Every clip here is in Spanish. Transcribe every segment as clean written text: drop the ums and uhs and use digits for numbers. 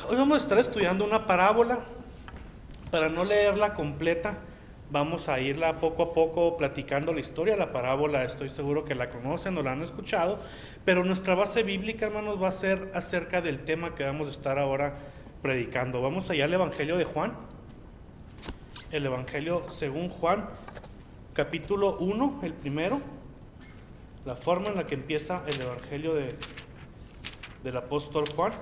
Hoy vamos a estar estudiando una parábola. Para no leerla completa, vamos a irla poco a poco platicando la historia. La parábola estoy seguro que la conocen o la han escuchado, pero nuestra base bíblica, hermanos, va a ser acerca del tema que vamos a estar ahora predicando. Vamos allá al Evangelio de Juan. El Evangelio según Juan, capítulo 1, el primero. La forma en la que empieza el Evangelio del apóstol Juan.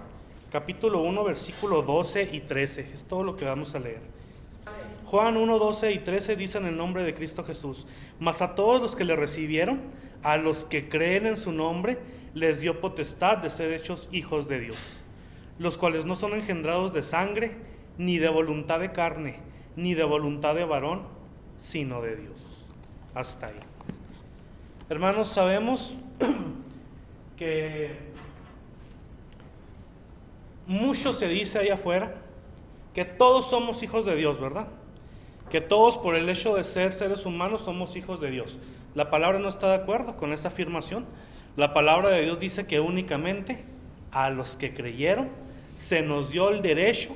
Capítulo 1, versículo 12 y 13. Es todo lo que vamos a leer. Juan 1, 12 y 13 dicen el nombre de Cristo Jesús. Mas a todos los que le recibieron, a los que creen en su nombre, les dio potestad de ser hechos hijos de Dios, los cuales no son engendrados de sangre, ni de voluntad de carne, ni de voluntad de varón, sino de Dios. Hasta ahí. Hermanos, sabemos que mucho se dice allá afuera que todos somos hijos de Dios, ¿verdad? Que todos por el hecho de ser seres humanos somos hijos de Dios. La palabra no está de acuerdo con esa afirmación. La palabra de Dios dice que únicamente a los que creyeron se nos dio el derecho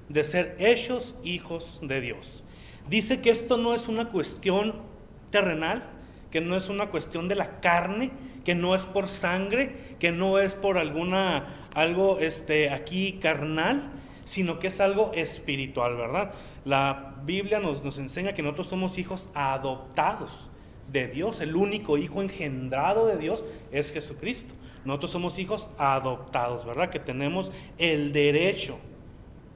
de ser hechos hijos de Dios. Dice que esto no es una cuestión terrenal, que no es una cuestión de la carne, que no es por sangre, que no es por algo aquí carnal, sino que es algo espiritual, ¿verdad? La Biblia nos enseña que nosotros somos hijos adoptados de Dios. El único hijo engendrado de Dios es Jesucristo. Nosotros somos hijos adoptados, ¿verdad? Que tenemos el derecho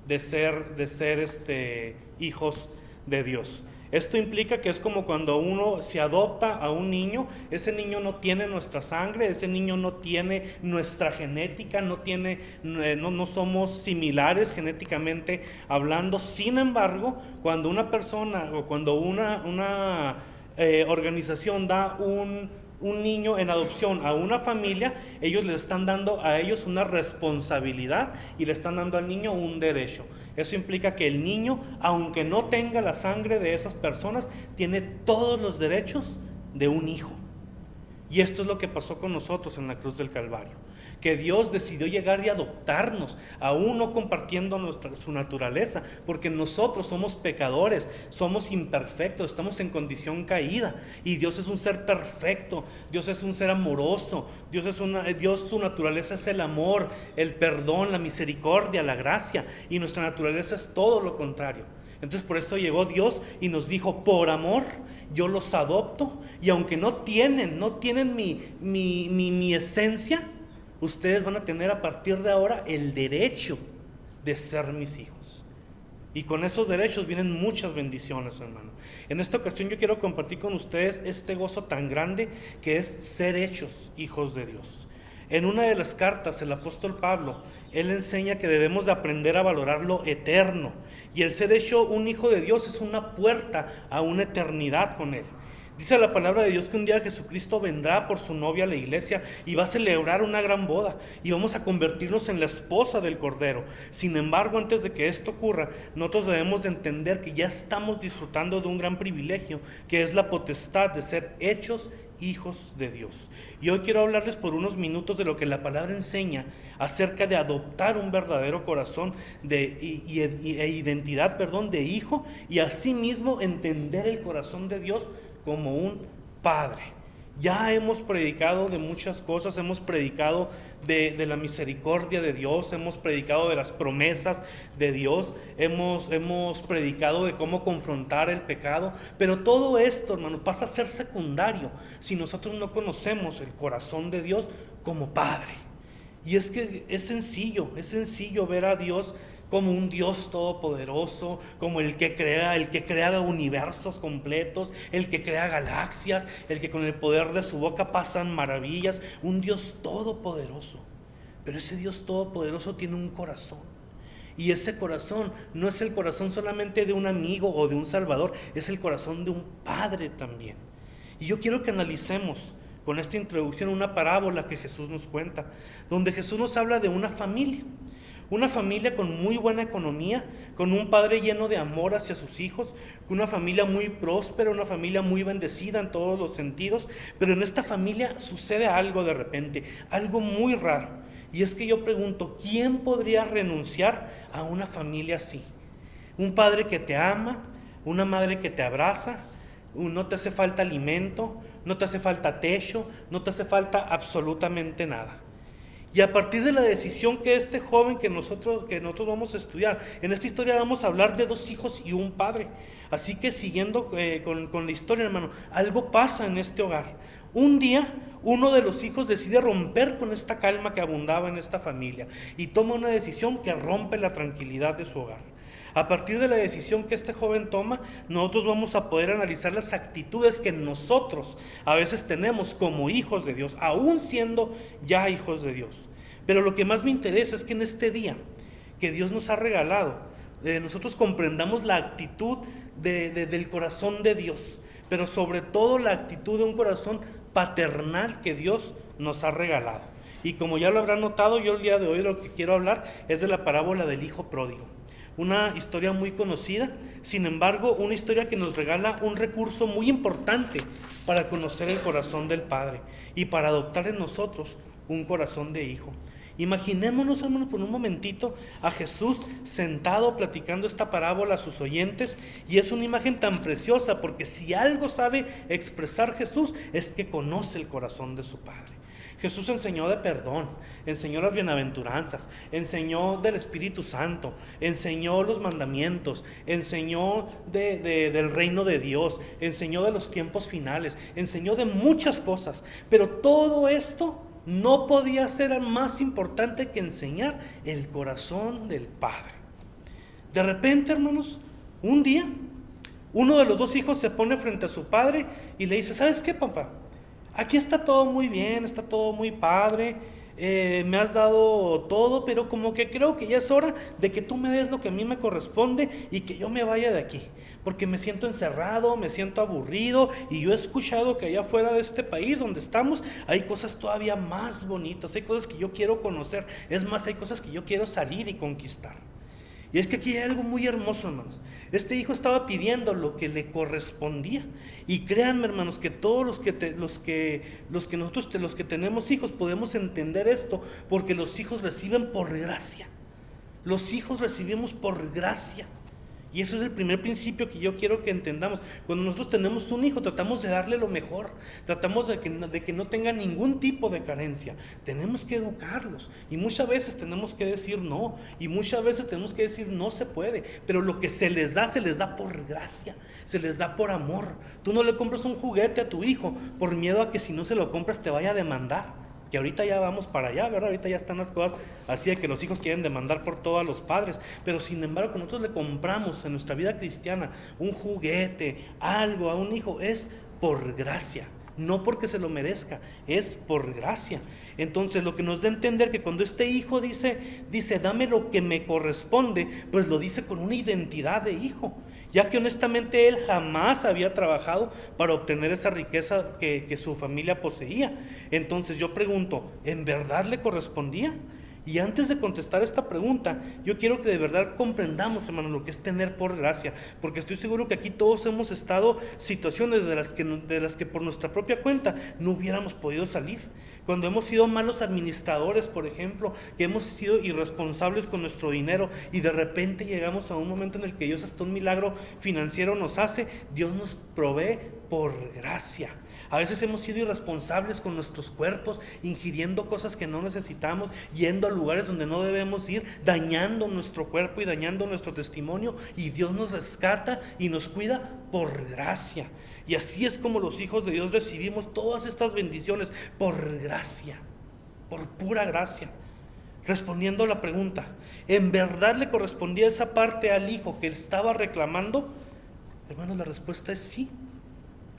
de ser hijos de Dios. Esto implica que es como cuando uno se adopta a un niño. Ese niño no tiene nuestra sangre, ese niño no tiene nuestra genética, no somos similares genéticamente hablando. Sin embargo, cuando una persona o cuando una organización da un niño en adopción a una familia, ellos le están dando a ellos una responsabilidad y le están dando al niño un derecho. Eso implica que el niño, aunque no tenga la sangre de esas personas, tiene todos los derechos de un hijo. Y esto es lo que pasó con nosotros en la cruz del Calvario, que Dios decidió llegar y adoptarnos, aún no compartiendo su naturaleza, porque nosotros somos pecadores, somos imperfectos, estamos en condición caída, y Dios es un ser perfecto, Dios es un ser amoroso, Dios su naturaleza es el amor, el perdón, la misericordia, la gracia, y nuestra naturaleza es todo lo contrario. Entonces por esto llegó Dios y nos dijo: por amor yo los adopto, y aunque no tienen mi esencia, ustedes van a tener a partir de ahora el derecho de ser mis hijos. Y con esos derechos vienen muchas bendiciones, hermano. En esta ocasión yo quiero compartir con ustedes este gozo tan grande que es ser hechos hijos de Dios. En una de las cartas, el apóstol Pablo, él enseña que debemos de aprender a valorar lo eterno. Y el ser hecho un hijo de Dios es una puerta a una eternidad con Él. Dice la palabra de Dios que un día Jesucristo vendrá por su novia a la iglesia y va a celebrar una gran boda y vamos a convertirnos en la esposa del Cordero. Sin embargo, antes de que esto ocurra, nosotros debemos de entender que ya estamos disfrutando de un gran privilegio, que es la potestad de ser hechos hijos de Dios. Y hoy quiero hablarles por unos minutos de lo que la palabra enseña acerca de adoptar un verdadero corazón e identidad, de hijo, y asimismo entender el corazón de Dios como un padre. Ya hemos predicado de muchas cosas, hemos predicado de la misericordia de Dios, hemos predicado de las promesas de Dios, hemos predicado de cómo confrontar el pecado, pero todo esto, hermanos, pasa a ser secundario si nosotros no conocemos el corazón de Dios como Padre. Y es que es sencillo ver a Dios como un Dios todopoderoso, como el que crea universos completos, el que crea galaxias, el que con el poder de su boca pasan maravillas, un Dios todopoderoso. Pero ese Dios todopoderoso tiene un corazón. Y ese corazón no es el corazón solamente de un amigo o de un salvador, es el corazón de un padre también. Y yo quiero que analicemos con esta introducción una parábola que Jesús nos cuenta, donde Jesús nos habla de una familia con muy buena economía, con un padre lleno de amor hacia sus hijos, una familia muy próspera, una familia muy bendecida en todos los sentidos, pero en esta familia sucede algo de repente, algo muy raro. Y es que yo pregunto, ¿quién podría renunciar a una familia así? Un padre que te ama, una madre que te abraza, no te hace falta alimento, no te hace falta techo, no te hace falta absolutamente nada. Y a partir de la decisión que este joven que nosotros vamos a estudiar, en esta historia vamos a hablar de 2 hijos y un padre. Así que siguiendo con la historia, hermano, algo pasa en este hogar. Un día, uno de los hijos decide romper con esta calma que abundaba en esta familia y toma una decisión que rompe la tranquilidad de su hogar. A partir de la decisión que este joven toma, nosotros vamos a poder analizar las actitudes que nosotros a veces tenemos como hijos de Dios, aún siendo ya hijos de Dios. Pero lo que más me interesa es que en este día que Dios nos ha regalado, nosotros comprendamos la actitud del corazón de Dios, pero sobre todo la actitud de un corazón paternal que Dios nos ha regalado. Y como ya lo habrán notado, yo el día de hoy lo que quiero hablar es de la parábola del hijo pródigo. Una historia muy conocida, sin embargo, una historia que nos regala un recurso muy importante para conocer el corazón del Padre y para adoptar en nosotros un corazón de hijo. Imaginémonos, hermanos, por un momentito a Jesús sentado platicando esta parábola a sus oyentes, y es una imagen tan preciosa porque si algo sabe expresar Jesús es que conoce el corazón de su Padre. Jesús enseñó de perdón, enseñó las bienaventuranzas, enseñó del Espíritu Santo, enseñó los mandamientos, enseñó del reino de Dios, enseñó de los tiempos finales, enseñó de muchas cosas, pero todo esto no podía ser más importante que enseñar el corazón del Padre. De repente, hermanos, un día, uno de los 2 hijos se pone frente a su padre y le dice: ¿sabes qué, papá? Aquí está todo muy bien, está todo muy padre, me has dado todo, pero como que creo que ya es hora de que tú me des lo que a mí me corresponde y que yo me vaya de aquí, porque me siento encerrado, me siento aburrido, y yo he escuchado que allá fuera de este país donde estamos hay cosas todavía más bonitas, hay cosas que yo quiero conocer, es más, hay cosas que yo quiero salir y conquistar. Y es que aquí hay algo muy hermoso, hermanos. Este hijo estaba pidiendo lo que le correspondía. Y créanme, hermanos, que todos los que tenemos hijos podemos entender esto, porque los hijos reciben por gracia. Los hijos recibimos por gracia. Y eso es el primer principio que yo quiero que entendamos. Cuando nosotros tenemos un hijo, tratamos de darle lo mejor, tratamos de que no tenga ningún tipo de carencia. Tenemos que educarlos, y muchas veces tenemos que decir no, y muchas veces tenemos que decir no se puede, pero lo que se les da por gracia, se les da por amor. Tú no le compras un juguete a tu hijo por miedo a que si no se lo compras te vaya a demandar. Que ahorita ya vamos para allá, ¿verdad? Ahorita ya están las cosas así de que los hijos quieren demandar por todos los padres. Pero sin embargo, que nosotros le compramos en nuestra vida cristiana un juguete, algo a un hijo, es por gracia. No porque se lo merezca, es por gracia. Entonces, lo que nos da a entender que cuando este hijo dice, dame lo que me corresponde, pues lo dice con una identidad de hijo, ya que honestamente él jamás había trabajado para obtener esa riqueza que su familia poseía. Entonces yo pregunto, ¿en verdad le correspondía? Y antes de contestar esta pregunta, yo quiero que de verdad comprendamos, hermano, lo que es tener por gracia, porque estoy seguro que aquí todos hemos estado situaciones de las que por nuestra propia cuenta no hubiéramos podido salir. Cuando hemos sido malos administradores, por ejemplo, que hemos sido irresponsables con nuestro dinero, y de repente llegamos a un momento en el que Dios hasta un milagro financiero nos hace, Dios nos provee por gracia. A veces hemos sido irresponsables con nuestros cuerpos, ingiriendo cosas que no necesitamos, yendo a lugares donde no debemos ir, dañando nuestro cuerpo y dañando nuestro testimonio, y Dios nos rescata y nos cuida por gracia. Y así es como los hijos de Dios recibimos todas estas bendiciones por gracia, por pura gracia. Respondiendo a la pregunta, ¿en verdad le correspondía esa parte al hijo que él estaba reclamando? Hermanos, la respuesta es sí.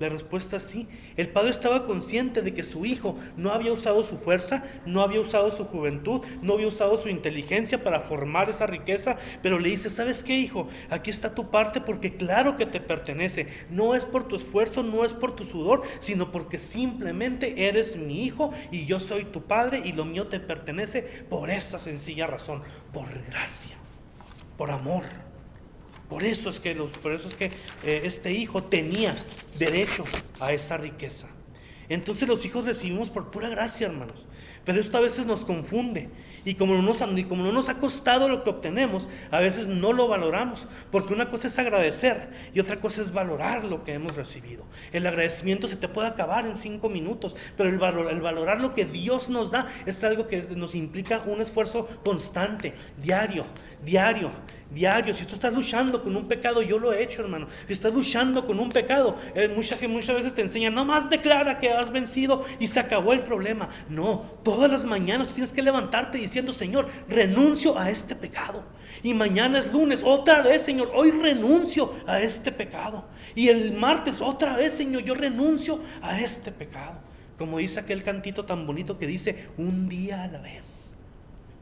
La respuesta es sí. El padre estaba consciente de que su hijo no había usado su fuerza, no había usado su juventud, no había usado su inteligencia para formar esa riqueza, pero le dice: ¿sabes qué, hijo? Aquí está tu parte, porque claro que te pertenece. No es por tu esfuerzo, no es por tu sudor, sino porque simplemente eres mi hijo y yo soy tu padre y lo mío te pertenece por esa sencilla razón, por gracia, por amor. Por eso es que este hijo tenía derecho a esa riqueza. Entonces los hijos recibimos por pura gracia, hermanos. Pero esto a veces nos confunde. Y como no nos ha costado lo que obtenemos, a veces no lo valoramos. Porque una cosa es agradecer y otra cosa es valorar lo que hemos recibido. El agradecimiento se te puede acabar en 5 minutos, pero el valorar lo que Dios nos da es algo que nos implica un esfuerzo constante, diario. Si tú estás luchando con un pecado, yo lo he hecho, hermano. Si estás luchando con un pecado, muchas veces te enseñan, nomás declara que has vencido y se acabó el problema. No, todas las mañanas tú tienes que levantarte diciendo, Señor, renuncio a este pecado. Y mañana es lunes, otra vez, Señor, hoy renuncio a este pecado. Y el martes, otra vez, Señor, yo renuncio a este pecado. Como dice aquel cantito tan bonito que dice, un día a la vez.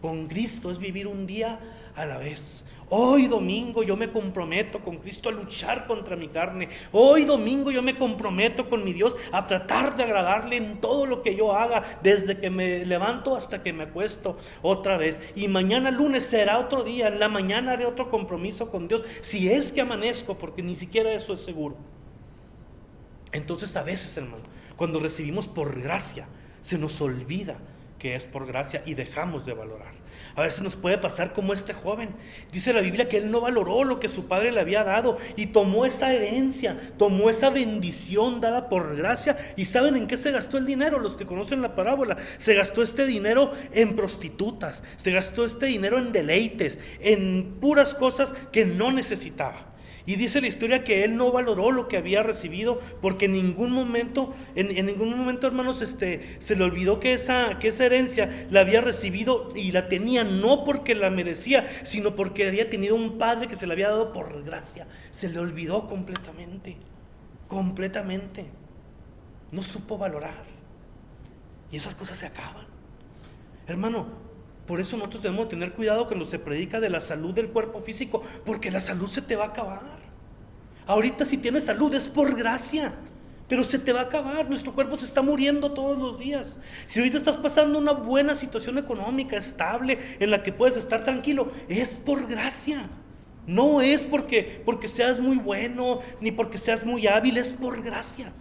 Con Cristo es vivir un día a la vez. Hoy domingo yo me comprometo con Cristo a luchar contra mi carne. Hoy domingo yo me comprometo con mi Dios a tratar de agradarle en todo lo que yo haga, desde que me levanto hasta que me acuesto otra vez. Y mañana lunes será otro día, en la mañana haré otro compromiso con Dios, si es que amanezco, porque ni siquiera eso es seguro. Entonces a veces, hermano, cuando recibimos por gracia, se nos olvida que es por gracia y dejamos de valorar. A veces nos puede pasar como este joven. Dice la Biblia que él no valoró lo que su padre le había dado y tomó esa herencia, tomó esa bendición dada por gracia. ¿Y saben en qué se gastó el dinero? Los que conocen la parábola, se gastó este dinero en prostitutas, se gastó este dinero en deleites, en puras cosas que no necesitaba. Y dice la historia que él no valoró lo que había recibido, porque en ningún momento, hermanos, se le olvidó que esa herencia la había recibido y la tenía no porque la merecía, sino porque había tenido un padre que se la había dado por gracia. Se le olvidó completamente. No supo valorar. Y esas cosas se acaban. Hermano, por eso nosotros debemos tener cuidado cuando se predica de la salud del cuerpo físico, porque la salud se te va a acabar. Ahorita si tienes salud es por gracia, pero se te va a acabar. Nuestro cuerpo se está muriendo todos los días. Si ahorita estás pasando una buena situación económica, estable, en la que puedes estar tranquilo, es por gracia. No es porque seas muy bueno, ni porque seas muy hábil, es por gracia.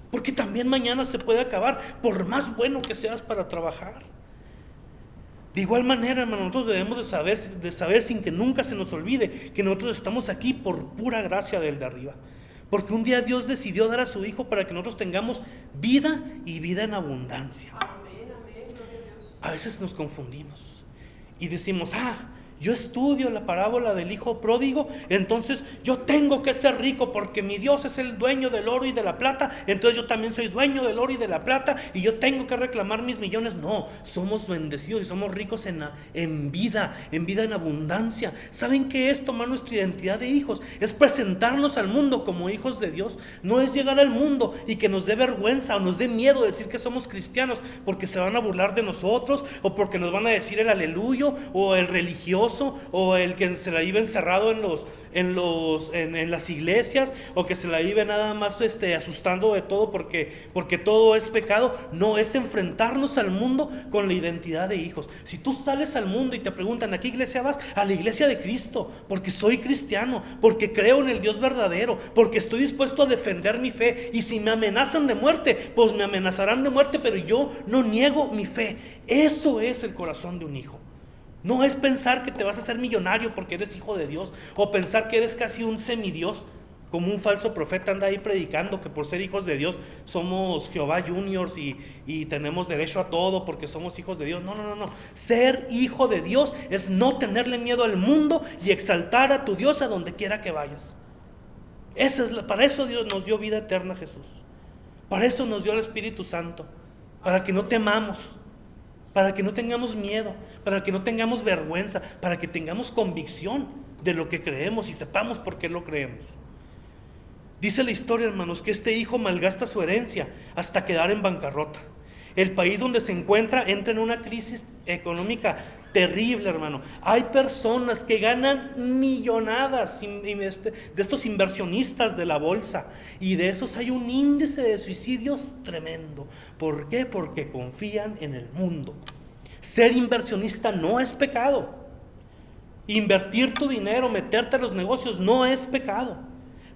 Porque también mañana se puede acabar, por más bueno que seas para trabajar. De igual manera, hermano, nosotros debemos de saber sin que nunca se nos olvide que nosotros estamos aquí por pura gracia del de arriba. Porque un día Dios decidió dar a su Hijo para que nosotros tengamos vida y vida en abundancia. Amén, gloria a Dios. A veces nos confundimos y decimos, yo estudio la parábola del hijo pródigo, entonces yo tengo que ser rico porque mi Dios es el dueño del oro y de la plata, entonces yo también soy dueño del oro y de la plata y yo tengo que reclamar mis millones. No, somos bendecidos y somos ricos en vida en abundancia. ¿Saben qué es tomar nuestra identidad de hijos? Es presentarnos al mundo como hijos de Dios. No es llegar al mundo y que nos dé vergüenza o nos dé miedo decir que somos cristianos porque se van a burlar de nosotros o porque nos van a decir el aleluyo o el religioso o el que se la iba encerrado en las iglesias, o que se la iba nada más asustando de todo porque todo es pecado. No, es enfrentarnos al mundo con la identidad de hijos. Si tú sales al mundo y te preguntan, ¿a qué iglesia vas? A la iglesia de Cristo, porque soy cristiano, porque creo en el Dios verdadero, porque estoy dispuesto a defender mi fe, y si me amenazan de muerte, pues me amenazarán de muerte, pero yo no niego mi fe. Eso es el corazón de un hijo. No es pensar que te vas a hacer millonario porque eres hijo de Dios, o pensar que eres casi un semidios, como un falso profeta anda ahí predicando que por ser hijos de Dios somos Jehová Juniors y tenemos derecho a todo porque somos hijos de Dios. No. Ser hijo de Dios es no tenerle miedo al mundo y exaltar a tu Dios a donde quiera que vayas. Para eso Dios nos dio vida eterna, Jesús. Para eso nos dio el Espíritu Santo, para que no temamos, para que no tengamos miedo, para que no tengamos vergüenza, para que tengamos convicción de lo que creemos y sepamos por qué lo creemos. Dice la historia, hermanos, que este hijo malgasta su herencia hasta quedar en bancarrota. El país donde se encuentra entra en una crisis económica terrible, hermano. Hay personas que ganan millonadas de estos inversionistas de la bolsa, y de esos hay un índice de suicidios tremendo. ¿Por qué? Porque confían en el mundo. Ser inversionista no es pecado. Invertir tu dinero, meterte a los negocios no es pecado.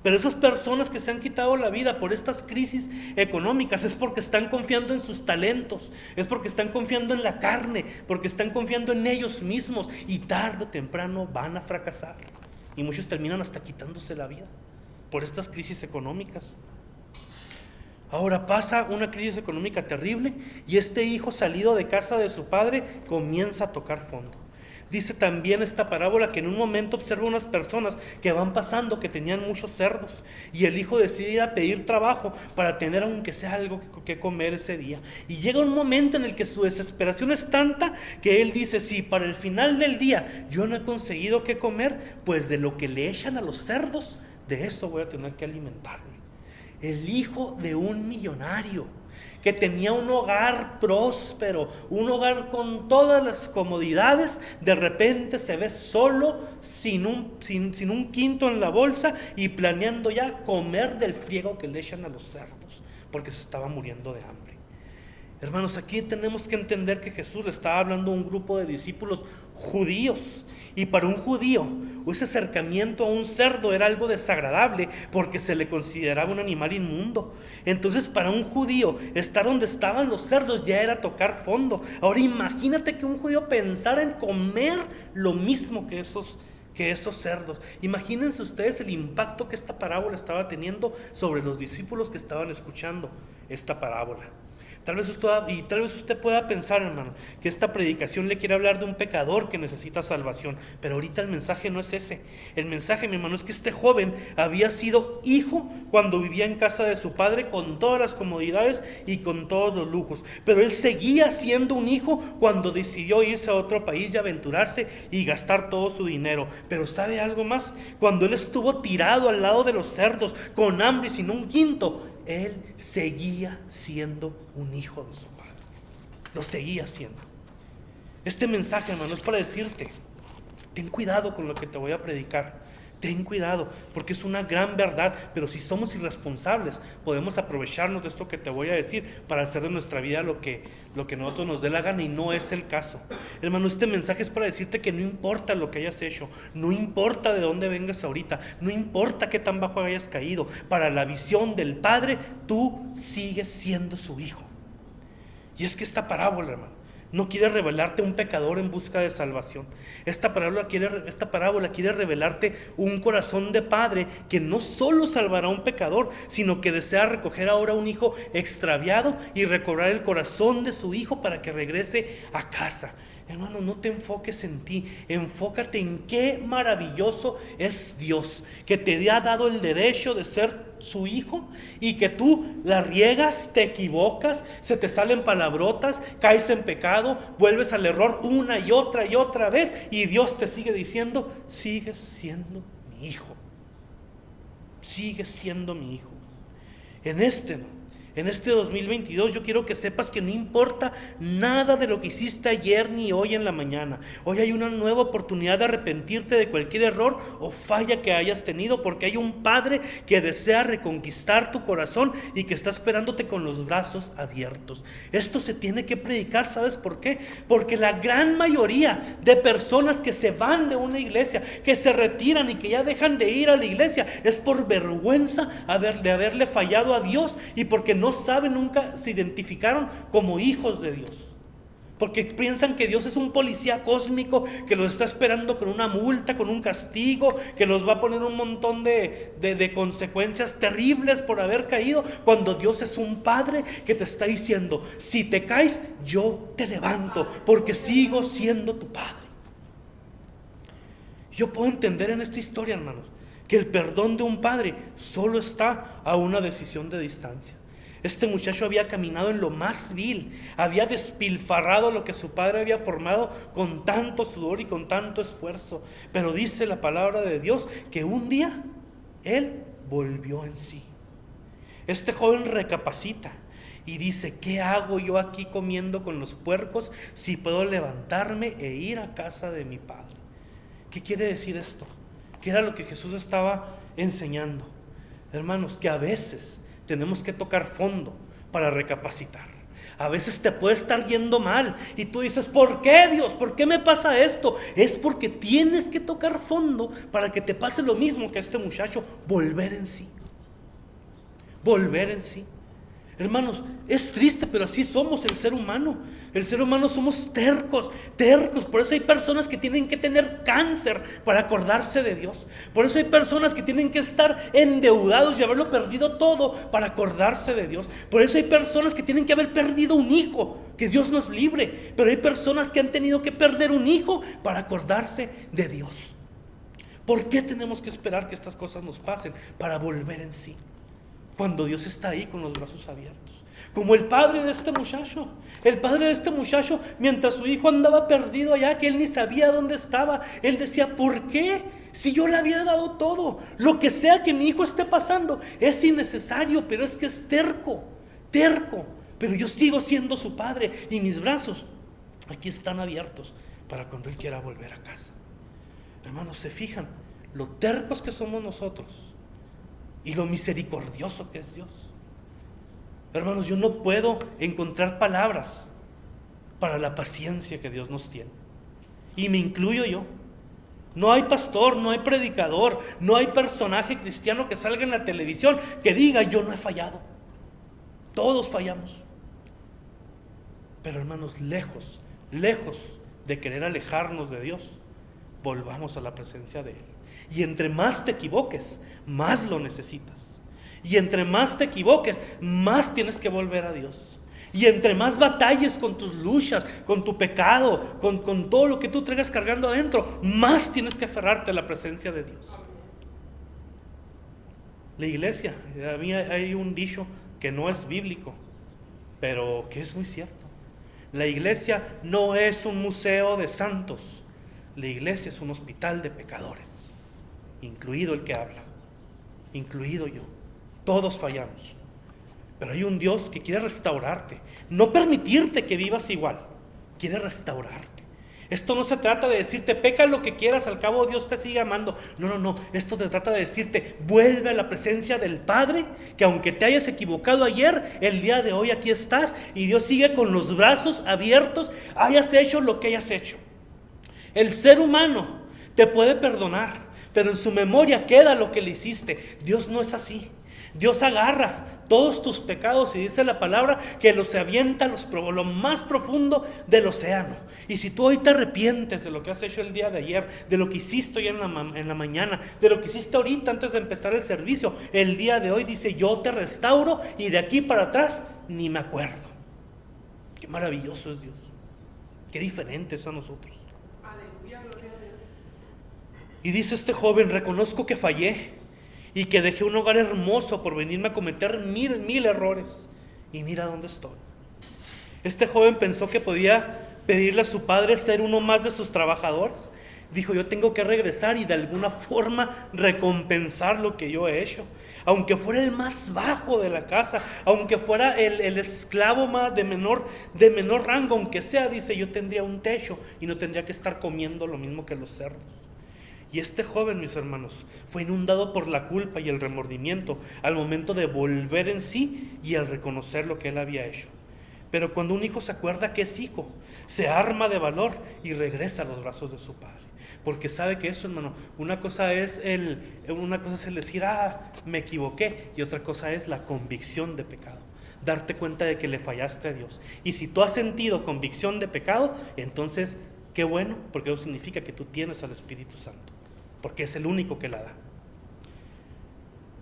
Pero esas personas que se han quitado la vida por estas crisis económicas es porque están confiando en sus talentos, es porque están confiando en la carne, porque están confiando en ellos mismos y tarde o temprano van a fracasar. Y muchos terminan hasta quitándose la vida por estas crisis económicas. Ahora pasa una crisis económica terrible y este hijo salido de casa de su padre comienza a tocar fondo. Dice también esta parábola que en un momento observa unas personas que van pasando que tenían muchos cerdos y el hijo decide ir a pedir trabajo para tener aunque sea algo que comer ese día. Y llega un momento en el que su desesperación es tanta que él dice, si para el final del día yo no he conseguido qué comer, pues de lo que le echan a los cerdos, de eso voy a tener que alimentarme. El hijo de un millonario que tenía un hogar próspero, un hogar con todas las comodidades, de repente se ve solo, sin un quinto en la bolsa y planeando ya comer del friego que le echan a los cerdos, porque se estaba muriendo de hambre. Hermanos, aquí tenemos que entender que Jesús le estaba hablando a un grupo de discípulos judíos. Y para un judío, ese acercamiento a un cerdo era algo desagradable porque se le consideraba un animal inmundo. Entonces, para un judío, estar donde estaban los cerdos ya era tocar fondo. Ahora imagínate que un judío pensara en comer lo mismo que esos cerdos. Imagínense ustedes el impacto que esta parábola estaba teniendo sobre los discípulos que estaban escuchando esta parábola. Tal vez usted pueda pensar, hermano, que esta predicación le quiere hablar de un pecador que necesita salvación, pero ahorita el mensaje no es ese. El mensaje, mi hermano, es que este joven había sido hijo cuando vivía en casa de su padre con todas las comodidades y con todos los lujos, pero él seguía siendo un hijo cuando decidió irse a otro país y aventurarse y gastar todo su dinero. Pero ¿sabe algo más? Cuando él estuvo tirado al lado de los cerdos, con hambre y sin un quinto, él seguía siendo un hijo de su padre. Lo seguía siendo. Este mensaje, hermano, es para decirte, ten cuidado con lo que te voy a predicar. Ten cuidado, porque es una gran verdad, pero si somos irresponsables, podemos aprovecharnos de esto que te voy a decir para hacer de nuestra vida lo que nosotros nos dé la gana, y no es el caso. Hermano, este mensaje es para decirte que no importa lo que hayas hecho, no importa de dónde vengas ahorita, no importa qué tan bajo hayas caído, para la visión del Padre, tú sigues siendo su hijo. Y es que esta parábola, hermano, no quiere revelarte un pecador en busca de salvación. Esta parábola quiere revelarte un corazón de padre que no solo salvará a un pecador, sino que desea recoger ahora a un hijo extraviado y recobrar el corazón de su hijo para que regrese a casa. Hermano, no te enfoques en ti, enfócate en qué maravilloso es Dios, que te ha dado el derecho de ser su hijo y que tú la riegas, te equivocas, se te salen palabrotas, caes en pecado, vuelves al error una y otra vez y Dios te sigue diciendo, sigues siendo mi hijo, sigues siendo mi hijo. En este 2022 yo quiero que sepas que no importa nada de lo que hiciste ayer ni hoy en la mañana. Hoy hay una nueva oportunidad de arrepentirte de cualquier error o falla que hayas tenido, porque hay un Padre que desea reconquistar tu corazón y que está esperándote con los brazos abiertos. Esto se tiene que predicar, ¿sabes por qué? Porque la gran mayoría de personas que se van de una iglesia, que se retiran y que ya dejan de ir a la iglesia, es por vergüenza de haberle fallado a Dios y porque no saben, nunca se identificaron como hijos de Dios. Porque piensan que Dios es un policía cósmico que los está esperando con una multa, con un castigo, que los va a poner un montón de consecuencias terribles por haber caído, cuando Dios es un padre que te está diciendo, si te caes, yo te levanto, porque sigo siendo tu padre. Yo puedo entender en esta historia, hermanos, que el perdón de un padre solo está a una decisión de distancia. Este muchacho había caminado en lo más vil, había despilfarrado lo que su padre había formado con tanto sudor y con tanto esfuerzo. Pero dice la palabra de Dios que un día él volvió en sí. Este joven recapacita y dice, ¿qué hago yo aquí comiendo con los puercos si puedo levantarme e ir a casa de mi padre? ¿Qué quiere decir esto? ¿Qué era lo que Jesús estaba enseñando? Hermanos, que a veces tenemos que tocar fondo para recapacitar. A veces te puede estar yendo mal y tú dices, ¿por qué, Dios? ¿Por qué me pasa esto? Es porque tienes que tocar fondo para que te pase lo mismo que a este muchacho, volver en sí. Volver en sí. Hermanos, es triste, pero así somos el ser humano. El ser humano somos tercos. Por eso hay personas que tienen que tener cáncer para acordarse de Dios. Por eso hay personas que tienen que estar endeudados y haberlo perdido todo para acordarse de Dios. Por eso hay personas que tienen que haber perdido un hijo, que Dios nos libre. Pero hay personas que han tenido que perder un hijo para acordarse de Dios. ¿Por qué tenemos que esperar que estas cosas nos pasen para volver en sí? Cuando Dios está ahí con los brazos abiertos. Como el padre de este muchacho. El padre de este muchacho, mientras su hijo andaba perdido allá, que él ni sabía dónde estaba, él decía, ¿por qué? Si yo le había dado todo, lo que sea que mi hijo esté pasando, es innecesario, pero es que es terco. Pero yo sigo siendo su padre y mis brazos aquí están abiertos para cuando él quiera volver a casa. Hermanos, ¿se fijan lo tercos que somos nosotros? Y lo misericordioso que es Dios. Hermanos, yo no puedo encontrar palabras para la paciencia que Dios nos tiene. Y me incluyo yo. No hay pastor, no hay predicador, no hay personaje cristiano que salga en la televisión que diga, yo no he fallado. Todos fallamos. Pero hermanos, lejos de querer alejarnos de Dios, volvamos a la presencia de Él. Y entre más te equivoques, más lo necesitas. Y entre más te equivoques, más tienes que volver a Dios. Y entre más batalles con tus luchas, con tu pecado, con todo lo que tú traigas cargando adentro, más tienes que aferrarte a la presencia de Dios. La iglesia, a mí hay un dicho que no es bíblico, pero que es muy cierto. La iglesia no es un museo de santos. La iglesia es un hospital de pecadores. Incluido el que habla, incluido yo. Todos fallamos. Pero hay un Dios que quiere restaurarte, no permitirte que vivas igual, quiere restaurarte. Esto no se trata de decirte, peca lo que quieras, al cabo Dios te sigue amando. No. Esto se trata de decirte, vuelve a la presencia del Padre, que aunque te hayas equivocado ayer, el día de hoy aquí estás y Dios sigue con los brazos abiertos, hayas hecho lo que hayas hecho. El ser humano te puede perdonar, pero en su memoria queda lo que le hiciste. Dios no es así. Dios agarra todos tus pecados y dice la palabra que los avienta a lo más profundo del océano. Y si tú hoy te arrepientes de lo que has hecho el día de ayer, de lo que hiciste hoy en la mañana, de lo que hiciste ahorita antes de empezar el servicio, el día de hoy dice, yo te restauro y de aquí para atrás ni me acuerdo. Qué maravilloso es Dios. Qué diferente es a nosotros. Aleluya, gloria a Dios. Y dice este joven, reconozco que fallé y que dejé un hogar hermoso por venirme a cometer mil errores. Y mira dónde estoy. Este joven pensó que podía pedirle a su padre ser uno más de sus trabajadores. Dijo, yo tengo que regresar y de alguna forma recompensar lo que yo he hecho. Aunque fuera el más bajo de la casa, aunque fuera el esclavo más de menor rango, aunque sea, dice, yo tendría un techo y no tendría que estar comiendo lo mismo que los cerdos. Y este joven, mis hermanos, fue inundado por la culpa y el remordimiento al momento de volver en sí y al reconocer lo que él había hecho. Pero cuando un hijo se acuerda que es hijo, se arma de valor y regresa a los brazos de su padre. Porque sabe que eso, hermano, una cosa es el decir, me equivoqué, y otra cosa es la convicción de pecado. Darte cuenta de que le fallaste a Dios. Y si tú has sentido convicción de pecado, entonces, qué bueno, porque eso significa que tú tienes al Espíritu Santo, porque es el único que la da.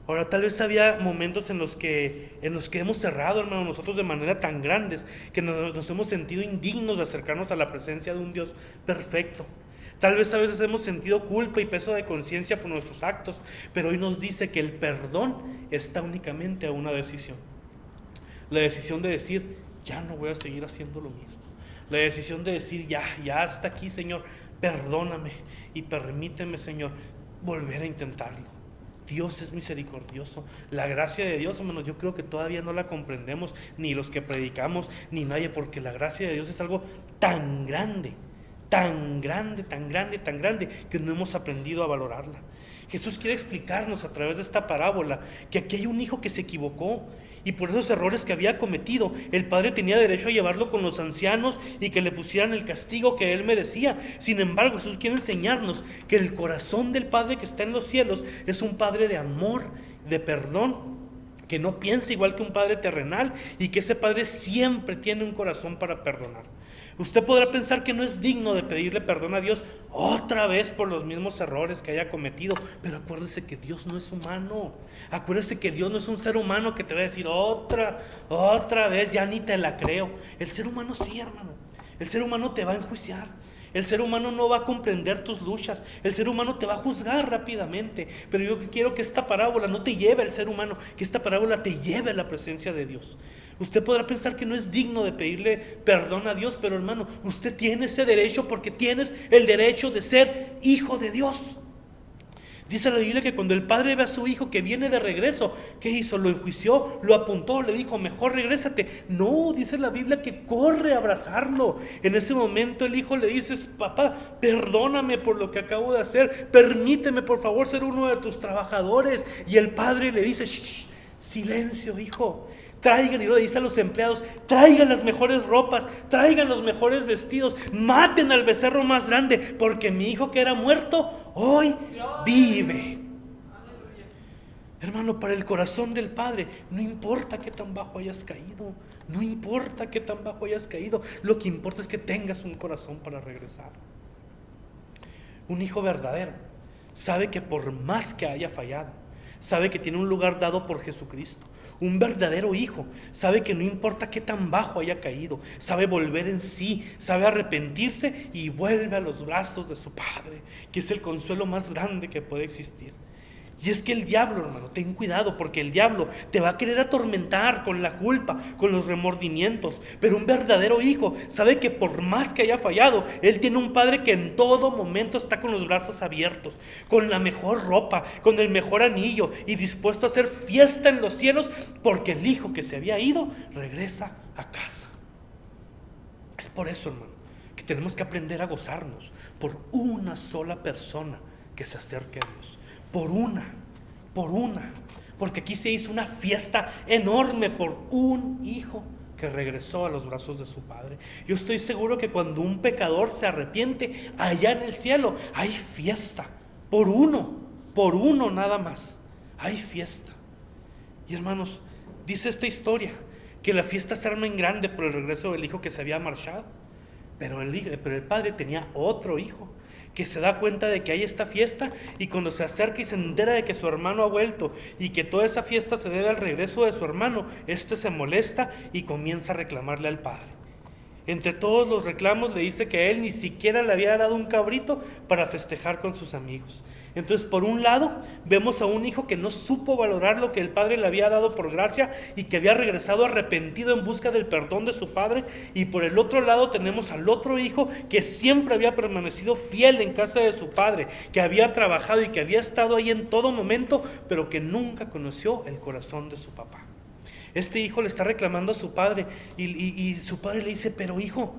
Ahora, tal vez había momentos en los que hemos cerrado, hermano, nosotros de manera tan grandes, que nos hemos sentido indignos de acercarnos a la presencia de un Dios perfecto. Tal vez a veces hemos sentido culpa y peso de conciencia por nuestros actos, pero hoy nos dice que el perdón está únicamente a una decisión. La decisión de decir, ya no voy a seguir haciendo lo mismo. La decisión de decir, ya hasta aquí, Señor, perdóname y permíteme, Señor, volver a intentarlo. Dios es misericordioso. La gracia de Dios, hermanos, yo creo que todavía no la comprendemos, ni los que predicamos, ni nadie, porque la gracia de Dios es algo tan grande, que no hemos aprendido a valorarla. Jesús quiere explicarnos a través de esta parábola que aquí hay un hijo que se equivocó Y por esos errores que había cometido, el padre tenía derecho a llevarlo con los ancianos y que le pusieran el castigo que él merecía. Sin embargo, Jesús quiere enseñarnos que el corazón del Padre que está en los cielos es un Padre de amor, de perdón, que no piensa igual que un padre terrenal y que ese Padre siempre tiene un corazón para perdonar. Usted podrá pensar que no es digno de pedirle perdón a Dios otra vez por los mismos errores que haya cometido, pero acuérdese que Dios no es humano. Acuérdese que Dios no es un ser humano que te va a decir otra vez, ya ni te la creo. El ser humano sí, hermano. El ser humano te va a enjuiciar. El ser humano no va a comprender tus luchas. El ser humano te va a juzgar rápidamente. Pero yo quiero que esta parábola no te lleve al ser humano, que esta parábola te lleve a la presencia de Dios. Usted podrá pensar que no es digno de pedirle perdón a Dios, pero hermano, usted tiene ese derecho porque tienes el derecho de ser hijo de Dios. Dice la Biblia que cuando el padre ve a su hijo que viene de regreso, ¿qué hizo? Lo enjuició, lo apuntó, le dijo, mejor regrésate. No, dice la Biblia que corre a abrazarlo. En ese momento el hijo le dice, papá, perdóname por lo que acabo de hacer, permíteme por favor ser uno de tus trabajadores. Y el padre le dice, shh, silencio, hijo. Traigan, y lo dice a los empleados, traigan las mejores ropas, traigan los mejores vestidos, maten al becerro más grande, porque mi hijo que era muerto, hoy vive. Hermano, para el corazón del Padre, no importa qué tan bajo hayas caído, no importa qué tan bajo hayas caído, lo que importa es que tengas un corazón para regresar. Un hijo verdadero sabe que por más que haya fallado, sabe que tiene un lugar dado por Jesucristo. Un verdadero hijo sabe que no importa qué tan bajo haya caído, sabe volver en sí, sabe arrepentirse y vuelve a los brazos de su Padre, que es el consuelo más grande que puede existir. Y es que el diablo, hermano, ten cuidado, porque el diablo te va a querer atormentar con la culpa, con los remordimientos. Pero un verdadero hijo sabe que por más que haya fallado, él tiene un padre que en todo momento está con los brazos abiertos, con la mejor ropa, con el mejor anillo y dispuesto a hacer fiesta en los cielos, porque el hijo que se había ido regresa a casa. Es por eso, hermano, que tenemos que aprender a gozarnos por una sola persona que se acerque a Dios. Por una, porque aquí se hizo una fiesta enorme por un hijo que regresó a los brazos de su padre. Yo estoy seguro que cuando un pecador se arrepiente, allá en el cielo hay fiesta, por uno nada más, hay fiesta. Y hermanos, dice esta historia, que la fiesta se arma en grande por el regreso del hijo que se había marchado, pero el padre tenía otro hijo, que se da cuenta de que hay esta fiesta y cuando se acerca y se entera de que su hermano ha vuelto y que toda esa fiesta se debe al regreso de su hermano, este se molesta y comienza a reclamarle al padre. Entre todos los reclamos le dice que a él ni siquiera le había dado un cabrito para festejar con sus amigos. Entonces, por un lado, vemos a un hijo que no supo valorar lo que el padre le había dado por gracia y que había regresado arrepentido en busca del perdón de su padre. Y por el otro lado tenemos al otro hijo que siempre había permanecido fiel en casa de su padre, que había trabajado y que había estado ahí en todo momento, pero que nunca conoció el corazón de su papá. Este hijo le está reclamando a su padre y su padre le dice, pero hijo,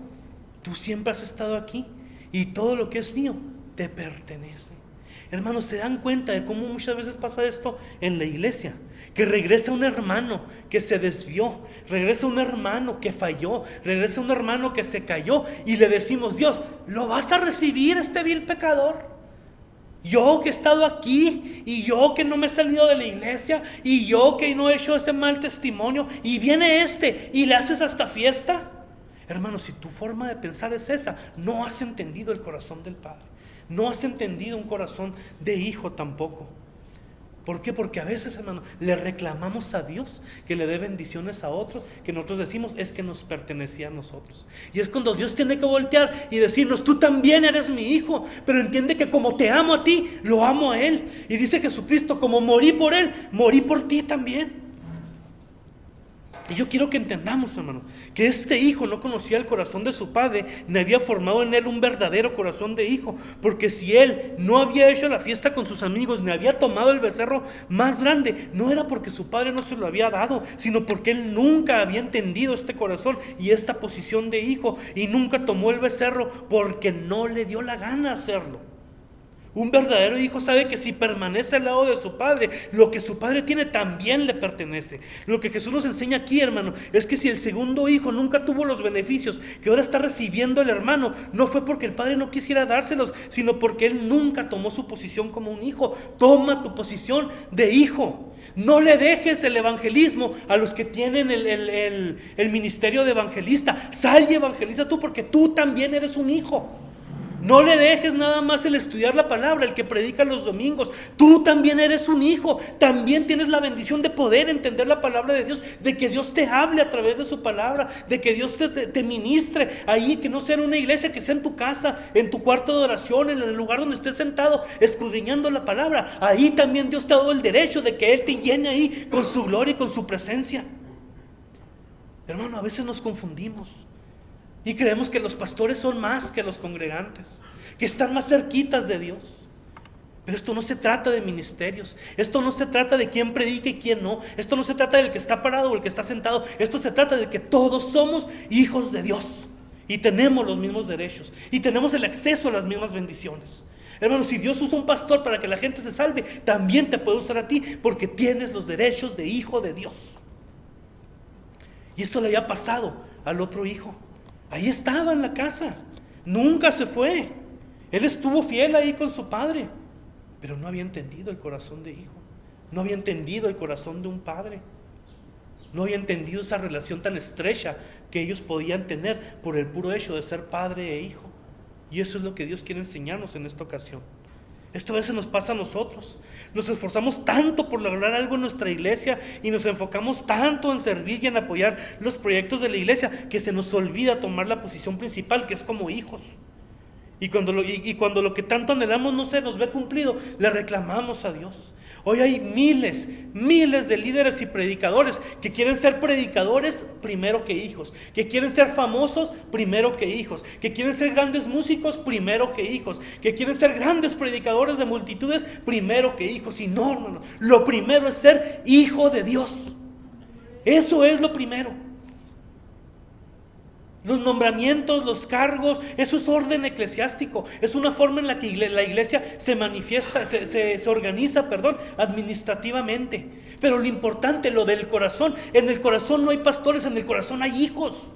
tú siempre has estado aquí y todo lo que es mío te pertenece. Hermanos, ¿se dan cuenta de cómo muchas veces pasa esto en la iglesia? Que regresa un hermano que se desvió, regresa un hermano que falló, regresa un hermano que se cayó y le decimos, Dios, ¿lo vas a recibir este vil pecador? Yo que he estado aquí y yo que no me he salido de la iglesia y yo que no he hecho ese mal testimonio y viene este y le haces hasta fiesta. Hermanos, si tu forma de pensar es esa, no has entendido el corazón del Padre. No has entendido un corazón de hijo tampoco. ¿Por qué? Porque a veces, hermano, le reclamamos a Dios que le dé bendiciones a otro, que nosotros decimos es que nos pertenecía a nosotros. Y es cuando Dios tiene que voltear y decirnos, tú también eres mi hijo, pero entiende que como te amo a ti, lo amo a Él. Y dice Jesucristo, como morí por Él, morí por ti también. Y yo quiero que entendamos, hermano, que este hijo no conocía el corazón de su padre, ni había formado en él un verdadero corazón de hijo, porque si él no había hecho la fiesta con sus amigos, ni había tomado el becerro más grande, no era porque su padre no se lo había dado, sino porque él nunca había entendido este corazón y esta posición de hijo, y nunca tomó el becerro porque no le dio la gana hacerlo. Un verdadero hijo sabe que si permanece al lado de su padre, lo que su padre tiene también le pertenece. Lo que Jesús nos enseña aquí, hermano, es que si el segundo hijo nunca tuvo los beneficios que ahora está recibiendo el hermano, no fue porque el padre no quisiera dárselos, sino porque él nunca tomó su posición como un hijo. Toma tu posición de hijo. No le dejes el evangelismo a los que tienen el ministerio de evangelista. Sal y evangeliza tú, porque tú también eres un hijo. No le dejes nada más el estudiar la palabra, el que predica los domingos. Tú también eres un hijo. También tienes la bendición de poder entender la palabra de Dios, de que Dios te hable a través de su palabra, de que Dios te ministre ahí, que no sea en una iglesia, que sea en tu casa, en tu cuarto de oración, en el lugar donde estés sentado escudriñando la palabra. Ahí también Dios te ha dado el derecho de que Él te llene ahí con su gloria y con su presencia. Hermano, a veces nos confundimos y creemos que los pastores son más que los congregantes, que están más cerquitas de Dios. Pero esto no se trata de ministerios. Esto no se trata de quién predica y quién no. Esto no se trata del que está parado o el que está sentado. Esto se trata de que todos somos hijos de Dios y tenemos los mismos derechos y tenemos el acceso a las mismas bendiciones. Hermano, si Dios usa un pastor para que la gente se salve, también te puede usar a ti, porque tienes los derechos de hijo de Dios. Y esto le había pasado al otro hijo. Ahí estaba en la casa, nunca se fue. Él estuvo fiel ahí con su padre, pero no había entendido el corazón de hijo. No había entendido el corazón de un padre. No había entendido esa relación tan estrecha que ellos podían tener por el puro hecho de ser padre e hijo. Y eso es lo que Dios quiere enseñarnos en esta ocasión. Esto a veces nos pasa a nosotros. Nos esforzamos tanto por lograr algo en nuestra iglesia y nos enfocamos tanto en servir y en apoyar los proyectos de la iglesia, que se nos olvida tomar la posición principal, que es como hijos. Y cuando lo que tanto anhelamos no se nos ve cumplido, le reclamamos a Dios. Hoy hay miles de líderes y predicadores que quieren ser predicadores primero que hijos, que quieren ser famosos primero que hijos, que quieren ser grandes músicos primero que hijos, que quieren ser grandes predicadores de multitudes primero que hijos. Y no, hermano, lo primero es ser hijo de Dios. Eso es lo primero. Los nombramientos, los cargos, eso es orden eclesiástico. Es una forma en la que la iglesia se manifiesta, se organiza, administrativamente. Pero lo importante, lo del corazón, en el corazón no hay pastores, en el corazón hay hijos.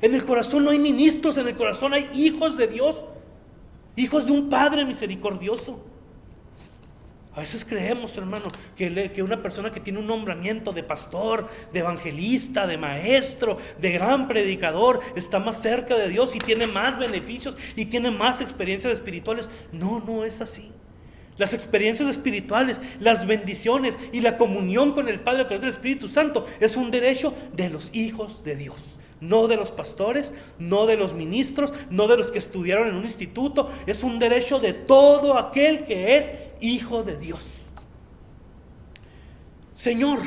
En el corazón no hay ministros, en el corazón hay hijos de Dios, hijos de un Padre misericordioso. A veces creemos, hermano, que una persona que tiene un nombramiento de pastor, de evangelista, de maestro, de gran predicador, está más cerca de Dios y tiene más beneficios y tiene más experiencias espirituales. No, no es así. Las experiencias espirituales, las bendiciones y la comunión con el Padre a través del Espíritu Santo es un derecho de los hijos de Dios. No de los pastores, no de los ministros, no de los que estudiaron en un instituto. Es un derecho de todo aquel que es hijo de Dios. Señor,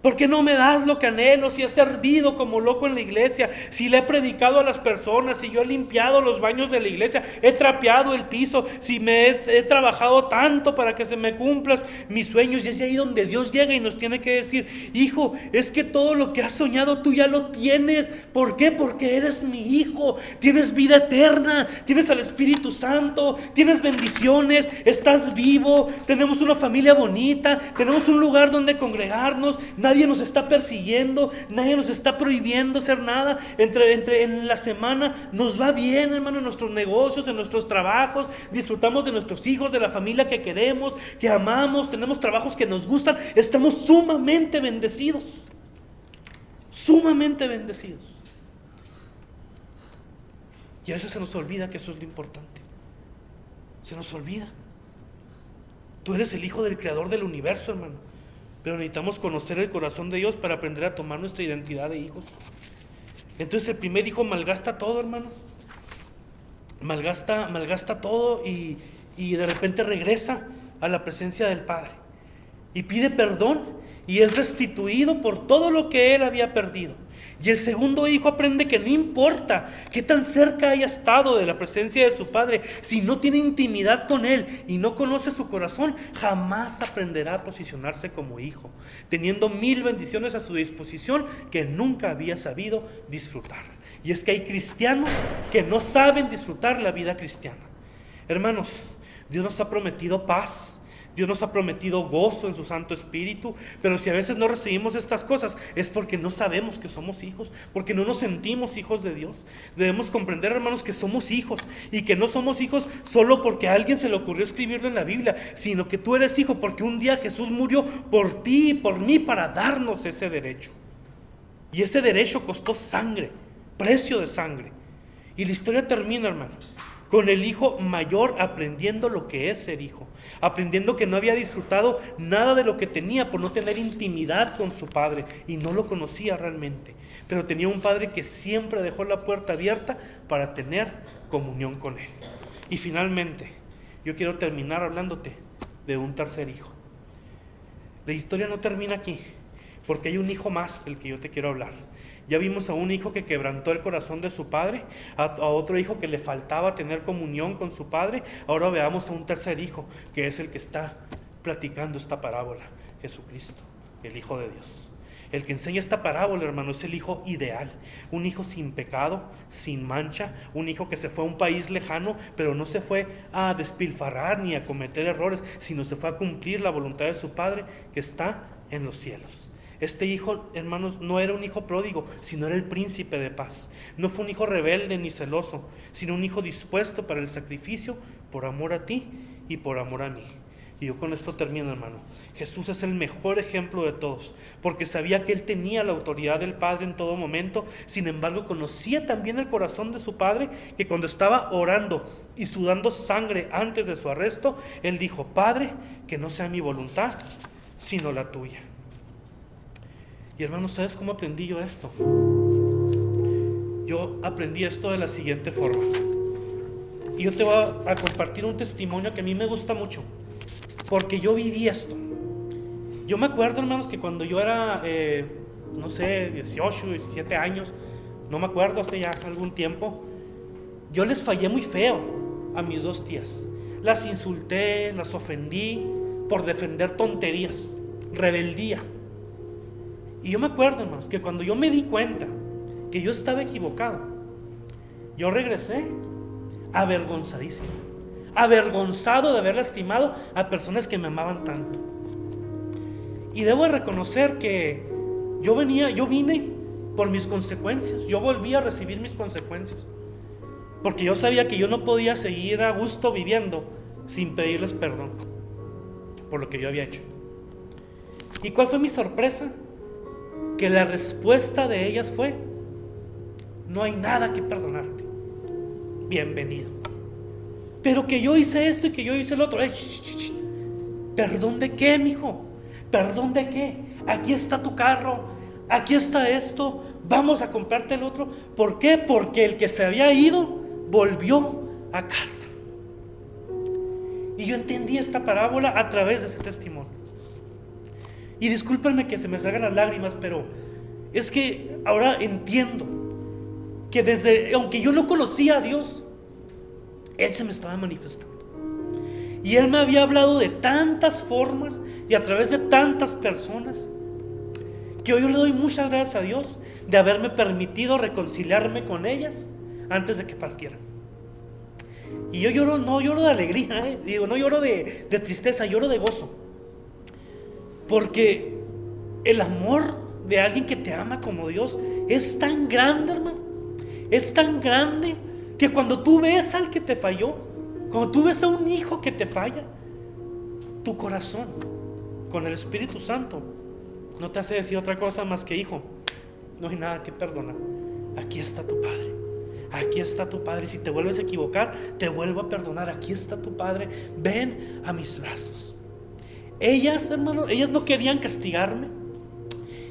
¿por qué no me das lo que anhelo? Si he servido como loco en la iglesia, si le he predicado a las personas, si yo he limpiado los baños de la iglesia, he trapeado el piso, si he trabajado tanto para que se me cumplan mis sueños. Y es ahí donde Dios llega y nos tiene que decir: hijo, es que todo lo que has soñado tú ya lo tienes. ¿Por qué? Porque eres mi hijo, tienes vida eterna, tienes al Espíritu Santo, tienes bendiciones, estás vivo, tenemos una familia bonita, tenemos un lugar donde congregarnos. Nadie nos está persiguiendo, nadie nos está prohibiendo hacer nada. En la semana nos va bien, hermano, en nuestros negocios, en nuestros trabajos. Disfrutamos de nuestros hijos, de la familia que queremos, que amamos, tenemos trabajos que nos gustan. Estamos sumamente bendecidos. Sumamente bendecidos. Y a veces se nos olvida que eso es lo importante. Se nos olvida. Tú eres el hijo del creador del universo, hermano. Pero necesitamos conocer el corazón de Dios para aprender a tomar nuestra identidad de hijos. Entonces el primer hijo malgasta todo, hermano. Malgasta todo y de repente regresa a la presencia del Padre. Y pide perdón y es restituido por todo lo que él había perdido. Y el segundo hijo aprende que no importa qué tan cerca haya estado de la presencia de su padre, si no tiene intimidad con él y no conoce su corazón, jamás aprenderá a posicionarse como hijo, teniendo 1000 bendiciones a su disposición que nunca había sabido disfrutar. Y es que hay cristianos que no saben disfrutar la vida cristiana. Hermanos, Dios nos ha prometido paz. Dios nos ha prometido gozo en su Santo Espíritu, pero si a veces no recibimos estas cosas es porque no sabemos que somos hijos, porque no nos sentimos hijos de Dios. Debemos comprender, hermanos, que somos hijos y que no somos hijos solo porque a alguien se le ocurrió escribirlo en la Biblia, sino que tú eres hijo porque un día Jesús murió por ti y por mí para darnos ese derecho. Y ese derecho costó sangre, precio de sangre. Y la historia termina, hermano, con el hijo mayor aprendiendo lo que es ser hijo, aprendiendo que no había disfrutado nada de lo que tenía por no tener intimidad con su padre y no lo conocía realmente, pero tenía un padre que siempre dejó la puerta abierta para tener comunión con él. Y finalmente, yo quiero terminar hablándote de un tercer hijo. La historia no termina aquí, porque hay un hijo más del que yo te quiero hablar. Ya vimos a un hijo que quebrantó el corazón de su padre, a otro hijo que le faltaba tener comunión con su padre. Ahora veamos a un tercer hijo, que es el que está platicando esta parábola, Jesucristo, el Hijo de Dios. El que enseña esta parábola, hermano, es el hijo ideal, un hijo sin pecado, sin mancha, un hijo que se fue a un país lejano, pero no se fue a despilfarrar ni a cometer errores, sino se fue a cumplir la voluntad de su padre que está en los cielos. Este hijo, hermanos, no era un hijo pródigo, sino era el príncipe de paz. No fue un hijo rebelde ni celoso, sino un hijo dispuesto para el sacrificio por amor a ti y por amor a mí. Y yo con esto termino, hermano. Jesús es el mejor ejemplo de todos, porque sabía que Él tenía la autoridad del Padre en todo momento. Sin embargo, conocía también el corazón de su Padre, que cuando estaba orando y sudando sangre antes de su arresto, Él dijo: Padre, que no sea mi voluntad, sino la tuya. Y hermanos, ¿sabes cómo aprendí yo esto? Yo aprendí esto de la siguiente forma. Y yo te voy a compartir un testimonio que a mí me gusta mucho, porque yo viví esto. Yo me acuerdo, hermanos, que cuando yo era, 18, 17 años, no me acuerdo, hace ya algún tiempo, yo les fallé muy feo a mis dos tías. Las insulté, las ofendí por defender tonterías, rebeldía. Y yo me acuerdo, hermanos, que cuando yo me di cuenta que yo estaba equivocado, yo regresé avergonzadísimo, avergonzado de haber lastimado a personas que me amaban tanto. Y debo reconocer que yo vine por mis consecuencias, yo volví a recibir mis consecuencias, porque yo sabía que yo no podía seguir a gusto viviendo sin pedirles perdón por lo que yo había hecho. ¿Y cuál fue mi sorpresa? Que la respuesta de ellas fue: no hay nada que perdonarte, bienvenido. Pero que yo hice esto y que yo hice el otro. ¿Perdón de qué, mijo? ¿Perdón de qué? Aquí está tu carro, aquí está esto, vamos a comprarte el otro. ¿Por qué? Porque el que se había ido volvió a casa. Y yo entendí esta parábola a través de ese testimonio. Y discúlpenme que se me salgan las lágrimas, pero es que ahora entiendo que aunque yo no conocía a Dios, Él se me estaba manifestando. Y Él me había hablado de tantas formas y a través de tantas personas, que hoy yo le doy muchas gracias a Dios de haberme permitido reconciliarme con ellas antes de que partieran. Y yo lloro, no lloro de alegría, no lloro de tristeza, lloro de gozo. Porque el amor de alguien que te ama como Dios es tan grande, hermano. Es tan grande que cuando tú ves al que te falló, cuando tú ves a un hijo que te falla, tu corazón con el Espíritu Santo no te hace decir otra cosa más que: hijo, no hay nada que perdonar. Aquí está tu Padre. Aquí está tu Padre. Si te vuelves a equivocar, te vuelvo a perdonar. Aquí está tu Padre. Ven a mis brazos. Ellas, hermano, ellas no querían castigarme.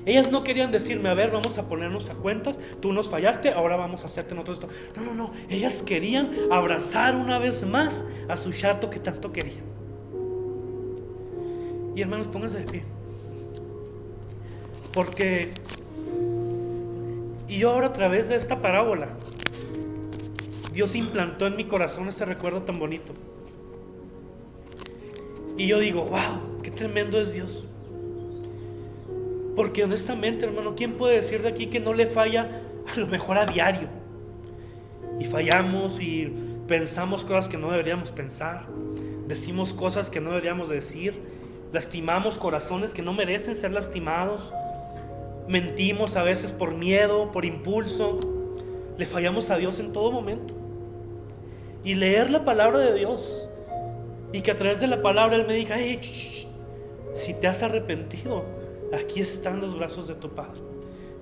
Ellas no querían decirme: a ver, vamos a ponernos a cuentas, tú nos fallaste, ahora vamos a hacerte nosotros esto. No. Ellas querían abrazar una vez más a su chato que tanto querían. Y hermanos, pónganse de pie. Porque, y yo ahora a través de esta parábola, Dios implantó en mi corazón ese recuerdo tan bonito. Y yo digo: wow, qué tremendo es Dios. Porque honestamente, hermano, ¿quién puede decir de aquí que no le falla a lo mejor a diario? Y fallamos y pensamos cosas que no deberíamos pensar. decimos cosas que no deberíamos decir, lastimamos corazones que no merecen ser lastimados, mentimos a veces por miedo, por impulso, le fallamos a Dios en todo momento. Y leer la palabra de Dios, y que a través de la palabra Él me diga: hey, si te has arrepentido, aquí están los brazos de tu Padre.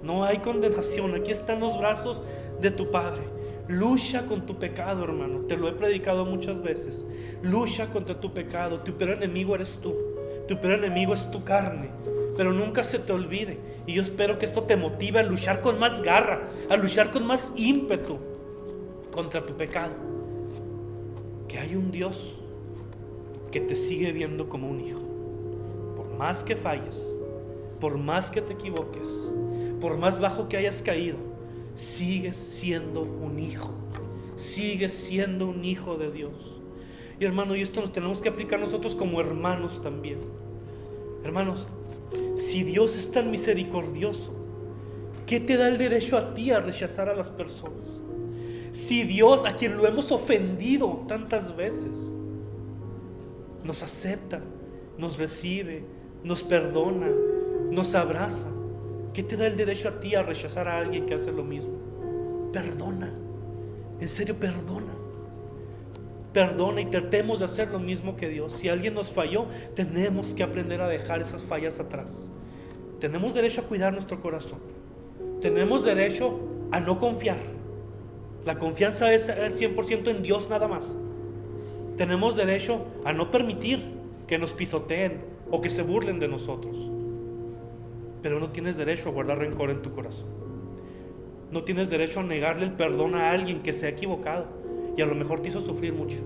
No hay condenación, aquí están los brazos de tu Padre. Lucha con tu pecado, hermano. Te lo he predicado muchas veces. Lucha contra tu pecado. Tu peor enemigo eres tú. Tu peor enemigo es tu carne. Pero nunca se te olvide. Y yo espero que esto te motive a luchar con más garra, a luchar con más ímpetu contra tu pecado. Que hay un Dios que te sigue viendo como un hijo. Por más que falles, por más que te equivoques, por más bajo que hayas caído, sigues siendo un hijo. Sigues siendo un hijo de Dios. Y hermano, y esto nos tenemos que aplicar nosotros como hermanos también. Hermanos, si Dios es tan misericordioso, ¿qué te da el derecho a ti a rechazar a las personas? Si Dios, a quien lo hemos ofendido tantas veces, nos acepta, nos recibe, nos perdona, nos abraza, ¿qué te da el derecho a ti a rechazar a alguien que hace lo mismo? Perdona, en serio, perdona. Perdona y tratemos de hacer lo mismo que Dios. Si alguien nos falló, tenemos que aprender a dejar esas fallas atrás. Tenemos derecho a cuidar nuestro corazón. Tenemos derecho a no confiar. La confianza es al 100% en Dios nada más. Tenemos derecho a no permitir que nos pisoteen o que se burlen de nosotros. Pero no tienes derecho a guardar rencor en tu corazón. No tienes derecho a negarle el perdón a alguien que se ha equivocado y a lo mejor te hizo sufrir mucho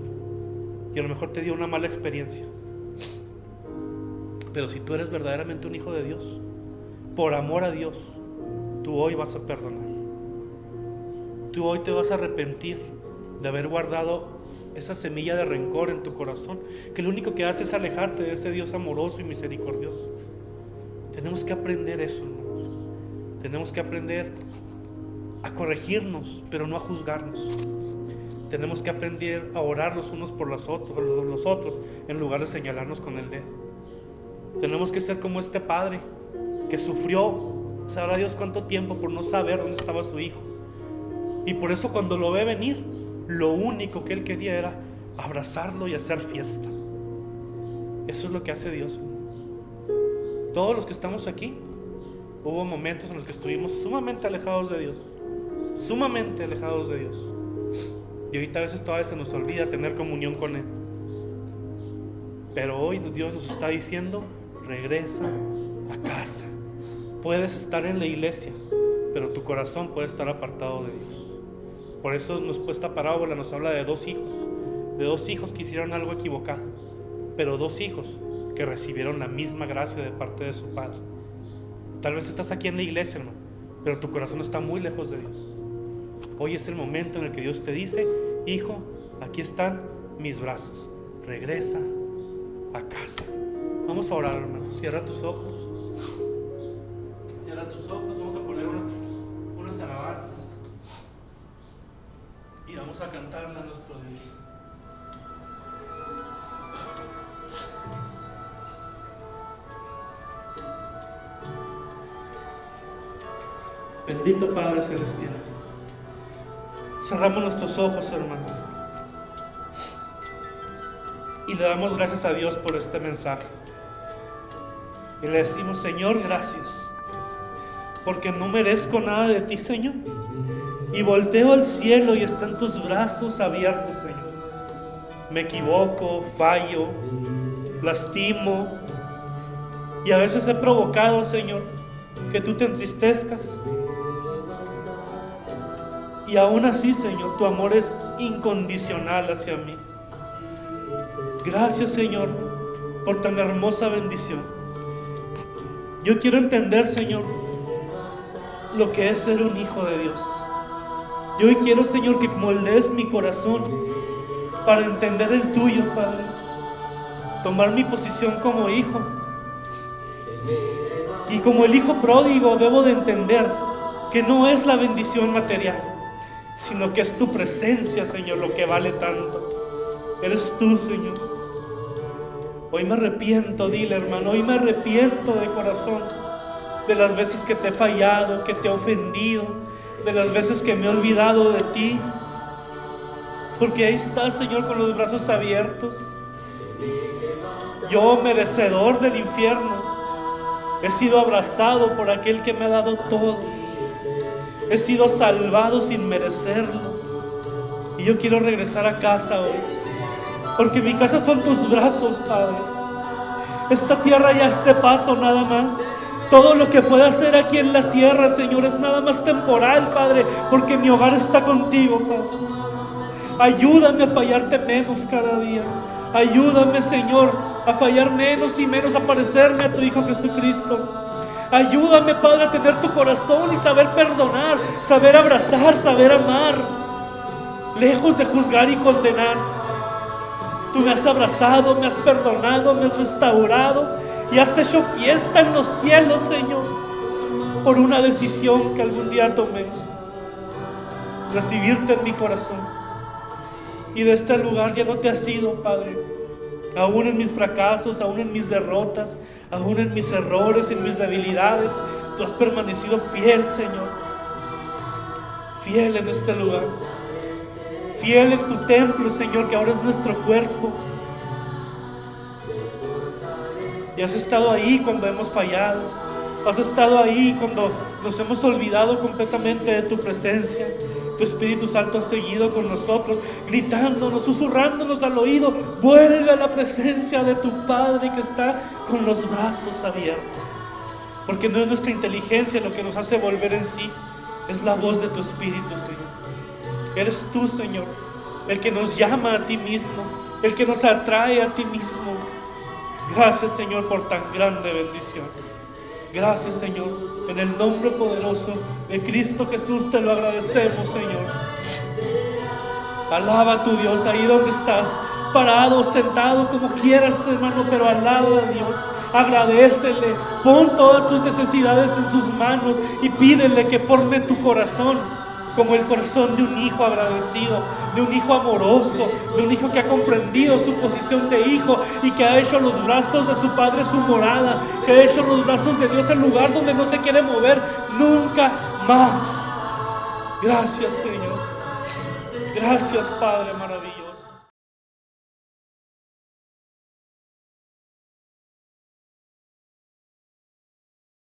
y a lo mejor te dio una mala experiencia. Pero si tú eres verdaderamente un hijo de Dios, por amor a Dios, tú hoy vas a perdonar. Tú hoy te vas a arrepentir de haber guardado esa semilla de rencor en tu corazón, que lo único que hace es alejarte de ese Dios amoroso y misericordioso. Tenemos que aprender eso, hermanos. Tenemos que aprender a corregirnos, pero no a juzgarnos. Tenemos que aprender a orar los unos por los otros en lugar de señalarnos con el dedo. Tenemos que ser como este padre que sufrió, sabrá Dios cuánto tiempo, por no saber dónde estaba su hijo. Y por eso cuando lo ve venir, lo único que él quería era abrazarlo y hacer fiesta. Eso es lo que hace Dios. Todos los que estamos aquí, hubo momentos en los que estuvimos sumamente alejados de Dios. Sumamente alejados de Dios. Y ahorita a veces todavía se nos olvida tener comunión con Él. Pero hoy Dios nos está diciendo: regresa a casa. Puedes estar en la iglesia, pero tu corazón puede estar apartado de Dios. Por eso esta parábola nos habla de dos hijos que hicieron algo equivocado, pero dos hijos que recibieron la misma gracia de parte de su padre. Tal vez estás aquí en la iglesia, hermano, pero tu corazón está muy lejos de Dios. Hoy es el momento en el que Dios te dice: hijo, aquí están mis brazos, regresa a casa. Vamos a orar, hermano. Cierra tus ojos. Cierra tus ojos. Vamos a poner unas alabanzas y vamos a cantarla a nuestro Dios. Bendito Padre Celestial. Cerramos nuestros ojos, hermanos, y le damos gracias a Dios por este mensaje. Y le decimos: Señor, gracias, porque no merezco nada de ti, Señor. Y volteo al cielo y están tus brazos abiertos, Señor. Me equivoco, fallo, lastimo, y a veces he provocado, Señor, que tú te entristezcas. Y aún así, Señor, tu amor es incondicional hacia mí. Gracias, Señor, por tan hermosa bendición. Yo quiero entender, Señor, lo que es ser un hijo de Dios. Yo hoy quiero, Señor, que moldees mi corazón para entender el tuyo, Padre. Tomar mi posición como hijo. Y como el hijo pródigo debo de entender que no es la bendición material, sino que es tu presencia, Señor, lo que vale tanto. Eres tú, Señor. Hoy me arrepiento, dile hermano, hoy me arrepiento de corazón de las veces que te he fallado, que te he ofendido, de las veces que me he olvidado de ti. Porque ahí estás, Señor, con los brazos abiertos. Yo, merecedor del infierno, he sido abrazado por aquel que me ha dado todo. He sido salvado sin merecerlo. Y yo quiero regresar a casa hoy, porque mi casa son tus brazos, Padre. Esta tierra ya es de paso nada más. Todo lo que pueda hacer aquí en la tierra, Señor, es nada más temporal, Padre, porque mi hogar está contigo, Padre. Ayúdame a fallarte menos cada día. Ayúdame, Señor, a fallar menos y menos, a parecerme a tu Hijo Jesucristo. Ayúdame, Padre, a tener tu corazón y saber perdonar, saber abrazar, saber amar, lejos de juzgar y condenar. Tú me has abrazado, me has perdonado, me has restaurado y has hecho fiesta en los cielos, Señor, por una decisión que algún día tomé: recibirte en mi corazón. Y de este lugar ya no te has ido, Padre. Aún en mis fracasos, aún en mis derrotas, aún en mis errores, en mis debilidades, tú has permanecido fiel, Señor. Fiel en este lugar. Fiel en tu templo, Señor, que ahora es nuestro cuerpo. Y has estado ahí cuando hemos fallado. Has estado ahí cuando nos hemos olvidado completamente de tu presencia. Tu Espíritu Santo ha seguido con nosotros, gritándonos, susurrándonos al oído: vuelve a la presencia de tu Padre que está con los brazos abiertos. Porque no es nuestra inteligencia lo que nos hace volver en sí, es la voz de tu Espíritu, Señor. Eres tú, Señor, el que nos llama a ti mismo, el que nos atrae a ti mismo. Gracias, Señor, por tan grande bendición. Gracias, Señor, en el nombre poderoso de Cristo Jesús te lo agradecemos, Señor. Alaba a tu Dios ahí donde estás, parado, sentado, como quieras, hermano, pero alaba a Dios. Agradécele, pon todas tus necesidades en sus manos y pídele que forme tu corazón como el corazón de un hijo agradecido, de un hijo amoroso, de un hijo que ha comprendido su posición de hijo y que ha hecho los brazos de su Padre su morada, que ha hecho los brazos de Dios el lugar donde no se quiere mover nunca más. Gracias, Señor. Gracias, Padre maravilloso.